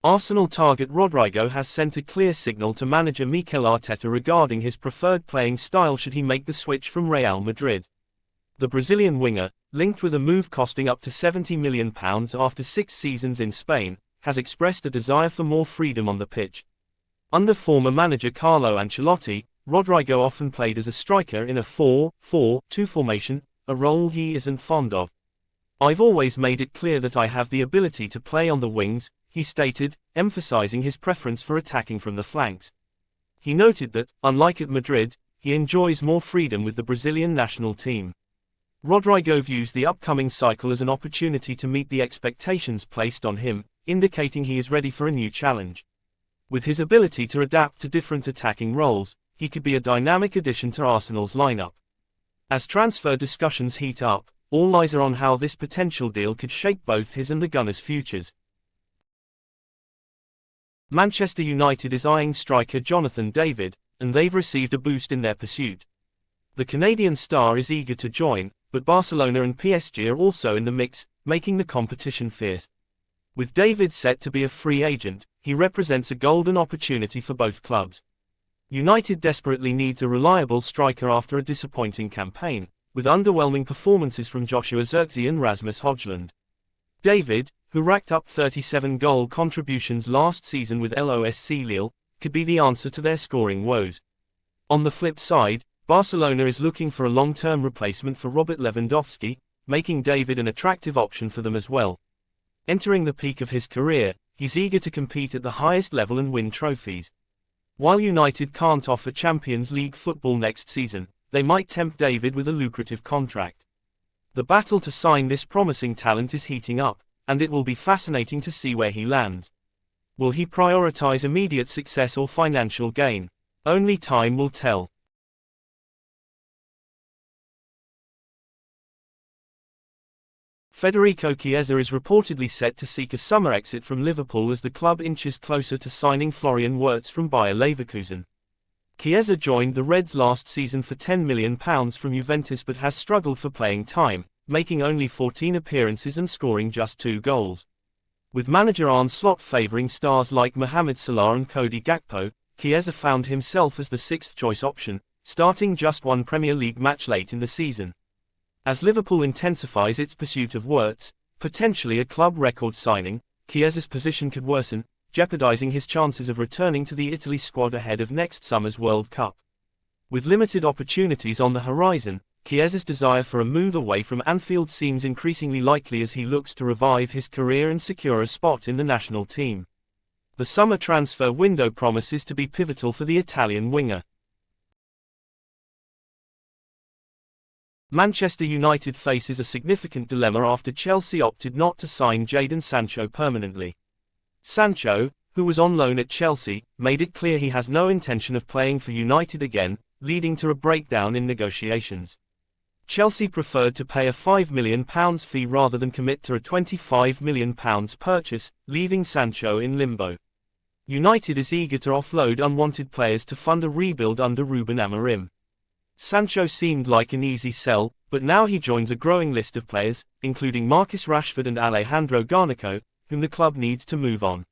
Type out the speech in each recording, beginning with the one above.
Arsenal target Rodrigo has sent a clear signal to manager Mikel Arteta regarding his preferred playing style should he make the switch from Real Madrid. The Brazilian winger, linked with a move costing up to £70 million after 6 seasons in Spain, has expressed a desire for more freedom on the pitch. Under former manager Carlo Ancelotti, Rodrigo often played as a striker in a 4-4-2 formation, a role he isn't fond of. "I've always made it clear that I have the ability to play on the wings," he stated, emphasizing his preference for attacking from the flanks. He noted that, unlike at Madrid, he enjoys more freedom with the Brazilian national team. Rodrigo views the upcoming cycle as an opportunity to meet the expectations placed on him, indicating he is ready for a new challenge. With his ability to adapt to different attacking roles, he could be a dynamic addition to Arsenal's lineup. As transfer discussions heat up, all eyes are on how this potential deal could shape both his and the Gunners' futures. Manchester United is eyeing striker Jonathan David, and they've received a boost in their pursuit. The Canadian star is eager to join, but Barcelona and PSG are also in the mix, making the competition fierce. With David set to be a free agent, he represents a golden opportunity for both clubs. United desperately needs a reliable striker after a disappointing campaign, with underwhelming performances from Joshua Zirkzee and Rasmus Højlund. David, who racked up 37 goal contributions last season with LOSC Lille, could be the answer to their scoring woes. On the flip side, Barcelona is looking for a long-term replacement for Robert Lewandowski, making David an attractive option for them as well. Entering the peak of his career, he's eager to compete at the highest level and win trophies. While United can't offer Champions League football next season, they might tempt David with a lucrative contract. The battle to sign this promising talent is heating up, and it will be fascinating to see where he lands. Will he prioritize immediate success or financial gain? Only time will tell. Federico Chiesa is reportedly set to seek a summer exit from Liverpool as the club inches closer to signing Florian Wirtz from Bayer Leverkusen. Chiesa joined the Reds last season for £10 million from Juventus but has struggled for playing time, making only 14 appearances and scoring just 2 goals. With manager Arne Slot favouring stars like Mohamed Salah and Cody Gakpo, Chiesa found himself as the 6th choice option, starting just 1 Premier League match late in the season. As Liverpool intensifies its pursuit of Wirtz, potentially a club record signing, Chiesa's position could worsen, jeopardizing his chances of returning to the Italy squad ahead of next summer's World Cup. With limited opportunities on the horizon, Chiesa's desire for a move away from Anfield seems increasingly likely as he looks to revive his career and secure a spot in the national team. The summer transfer window promises to be pivotal for the Italian winger. Manchester United faces a significant dilemma after Chelsea opted not to sign Jadon Sancho permanently. Sancho, who was on loan at Chelsea, made it clear he has no intention of playing for United again, leading to a breakdown in negotiations. Chelsea preferred to pay a £5 million fee rather than commit to a £25 million purchase, leaving Sancho in limbo. United is eager to offload unwanted players to fund a rebuild under Ruben Amorim. Sancho seemed like an easy sell, but now he joins a growing list of players, including Marcus Rashford and Alejandro Garnacho, whom the club needs to move on.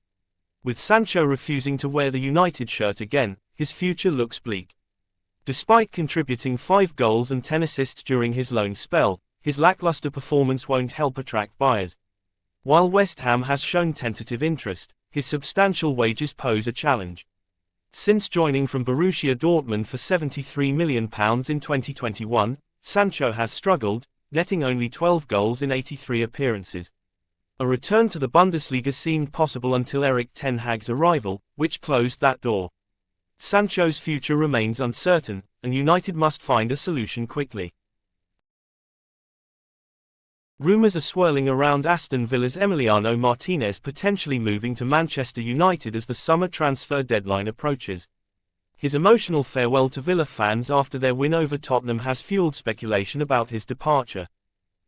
With Sancho refusing to wear the United shirt again, his future looks bleak. Despite contributing 5 goals and 10 assists during his loan spell, his lackluster performance won't help attract buyers. While West Ham has shown tentative interest, his substantial wages pose a challenge. Since joining from Borussia Dortmund for £73 million in 2021, Sancho has struggled, netting only 12 goals in 83 appearances. A return to the Bundesliga seemed possible until Erik ten Hag's arrival, which closed that door. Sancho's future remains uncertain, and United must find a solution quickly. Rumours are swirling around Aston Villa's Emiliano Martinez potentially moving to Manchester United as the summer transfer deadline approaches. His emotional farewell to Villa fans after their win over Tottenham has fueled speculation about his departure.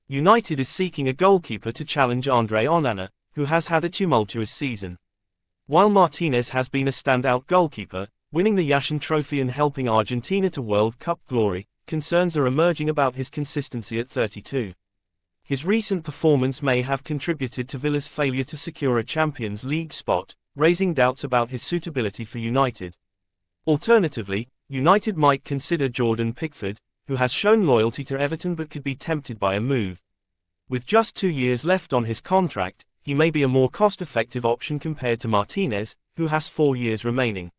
United is seeking a goalkeeper to challenge Andre Onana, who has had a tumultuous season. While Martinez has been a standout goalkeeper, winning the Yashin Trophy and helping Argentina to World Cup glory, concerns are emerging about his consistency at 32. His recent performance may have contributed to Villa's failure to secure a Champions League spot, raising doubts about his suitability for United. Alternatively, United might consider Jordan Pickford, who has shown loyalty to Everton but could be tempted by a move. With just 2 years left on his contract, he may be a more cost-effective option compared to Martinez, who has 4 years remaining.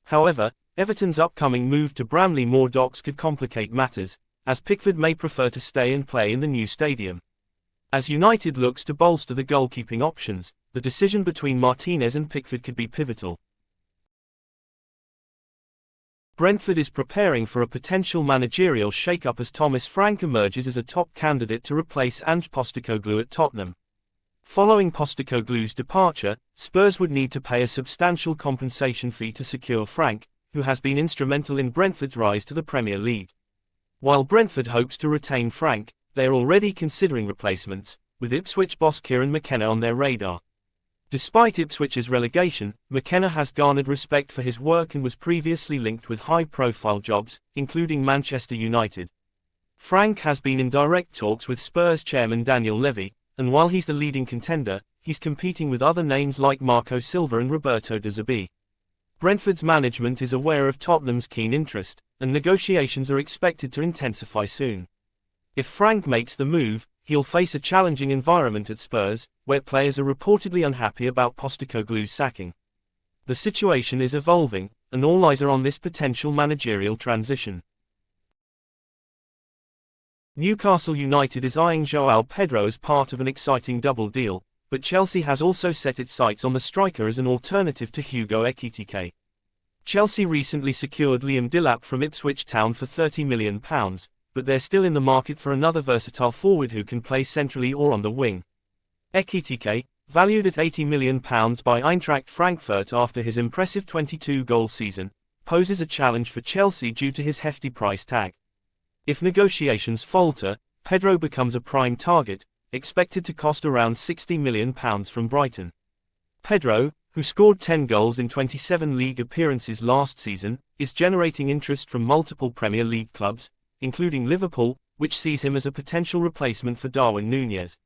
However, Everton's upcoming move to Bramley Moor Docks could complicate matters, as Pickford may prefer to stay and play in the new stadium. As United looks to bolster the goalkeeping options, the decision between Martinez and Pickford could be pivotal. Brentford is preparing for a potential managerial shake-up as Thomas Frank emerges as a top candidate to replace Ange Postecoglou at Tottenham. Following Postecoglou's departure, Spurs would need to pay a substantial compensation fee to secure Frank, who has been instrumental in Brentford's rise to the Premier League. While Brentford hopes to retain Frank, they are already considering replacements, with Ipswich boss Kieran McKenna on their radar. Despite Ipswich's relegation, McKenna has garnered respect for his work and was previously linked with high-profile jobs, including Manchester United. Frank has been in direct talks with Spurs chairman Daniel Levy, and while he's the leading contender, he's competing with other names like Marco Silva and Roberto De Zerbi. Brentford's management is aware of Tottenham's keen interest, and negotiations are expected to intensify soon. If Frank makes the move, he'll face a challenging environment at Spurs, where players are reportedly unhappy about Postecoglou's sacking. The situation is evolving, and all eyes are on this potential managerial transition. Newcastle United is eyeing João Pedro as part of an exciting double deal, but Chelsea has also set its sights on the striker as an alternative to Hugo Ekitike. Chelsea recently secured Liam Delap from Ipswich Town for £30 million, but they're still in the market for another versatile forward who can play centrally or on the wing. Ekitike, valued at £80 million by Eintracht Frankfurt after his impressive 22-goal season, poses a challenge for Chelsea due to his hefty price tag. If negotiations falter, Pedro becomes a prime target, expected to cost around £60 million from Brighton. Pedro, who scored 10 goals in 27 league appearances last season, is generating interest from multiple Premier League clubs, including Liverpool, which sees him as a potential replacement for Darwin Núñez.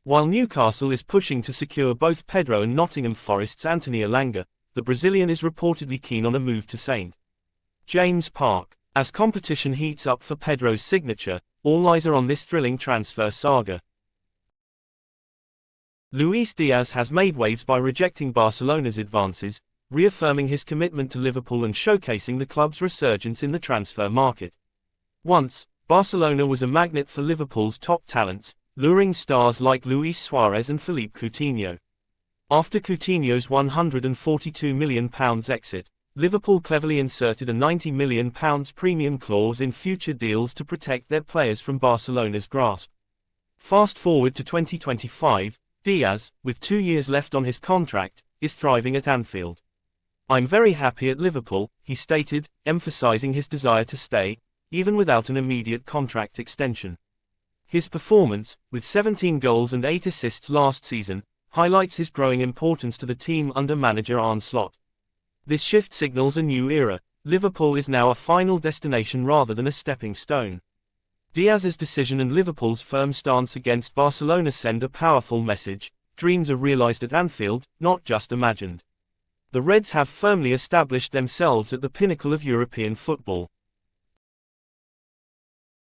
While Newcastle is pushing to secure both Pedro and Nottingham Forest's Anthony Elanga, the Brazilian is reportedly keen on a move to St. James Park. As competition heats up for Pedro's signature, all eyes are on this thrilling transfer saga. Luis Diaz has made waves by rejecting Barcelona's advances, reaffirming his commitment to Liverpool and showcasing the club's resurgence in the transfer market. Once, Barcelona was a magnet for Liverpool's top talents, luring stars like Luis Suarez and Philippe Coutinho. After Coutinho's £142 million exit, Liverpool cleverly inserted a £90 million premium clause in future deals to protect their players from Barcelona's grasp. Fast forward to 2025, Diaz, with 2 years left on his contract, is thriving at Anfield. "I'm very happy at Liverpool," he stated, emphasizing his desire to stay, even without an immediate contract extension. His performance, with 17 goals and 8 assists last season, highlights his growing importance to the team under manager Arne Slot. This shift signals a new era. Liverpool is now a final destination rather than a stepping stone. Diaz's decision and Liverpool's firm stance against Barcelona send a powerful message: dreams are realized at Anfield, not just imagined. The Reds have firmly established themselves at the pinnacle of European football.